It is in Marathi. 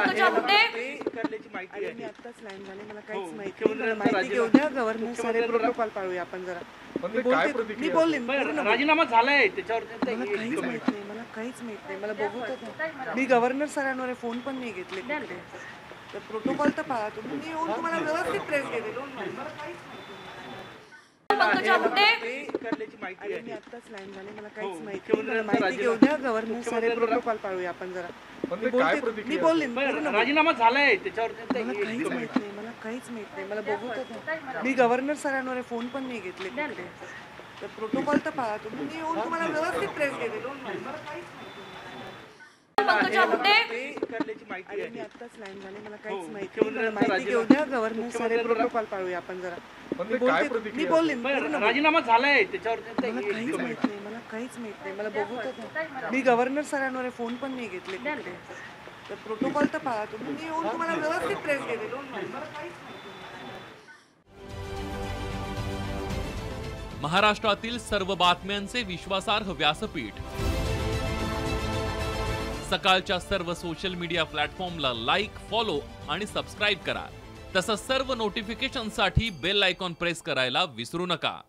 पंकजा मुंडे करण्याची माहिती आहे. मी आत्ताच लाईन झाले, मला काहीच हो, माहिती नाही. मला मुख्यमंत्र्यांचा माहिती घेऊ द्या. गव्हर्नर सारे प्रोटोकॉल पाळूया आपण जरा. मी बोलते, मी बोलेन. बरं, राजीनामा झालाय त्याच्यावर मला काहीच माहित नाही, मला काहीच माहित नाही. मला बघू तर मी गव्हर्नर सरांवर फोन पण नाही घेतले कुठे. तर प्रोटोकॉल तर पाळा तुम्ही. मी येऊन तुम्हाला व्यवस्थित प्रेस देते. मला काहीच माहिती पंकजा मुंडे करण्याची माहिती आहे. मी आत्ताच लाईन झाले, मला काहीच हो, माहिती नाही. मला मुख्यमंत्र्यांचा माहिती घेऊ द्या. गव्हर्नर सारे प्रोटोकॉल पाळूया आपण जरा. मी बोलते, मी बोलेन. बरं, राजीनामा झालाय त्याच्यावर मला काहीच माहित नाही, मला काहीच माहित नाही. मला बघू तर मी गव्हर्नर सरांवर फोन पण नाही घेतले कुठे. तर प्रोटोकॉल तर पाळा तुम्ही. मी येऊन तुम्हाला व्यवस्थित प्रेस देते. मला काहीच माहिती पंकजा मुंडे करण्याची माहिती आहे. मी आत्ताच लाईन झाले, मला काहीच हो, माहिती नाही. मला मुख्यमंत्र्यांचा माहिती घेऊ द्या. गव्हर्नर सारे प्रोटोकॉल पाळूया आपण जरा. मी बोलते, मी बोलेन. बरं, राजीनामा झालाय त्याच्यावर मला काहीच माहित नाही, मला काहीच माहित नाही. मला बघू तर मी गव्हर्नर सरांवर फोन पण नाही घेतले कुठे. तर प्रोटोकॉल तर पाळा तुम्ही. मी येऊन तुम्हाला व्यवस्थित प्रेस देते. मला काहीच माहिती महाराष्ट्रातील सर्व बातम्यांचे विश्वासार्ह व्यासपीठ सकाळच्या सर्व सोशल मीडिया प्लॅटफॉर्मला लाईक, फॉलो आणि सबस्क्राईब करा. तसंच सर्व नोटिफिकेशनसाठी बेल आयकॉन प्रेस करायला विसरू नका.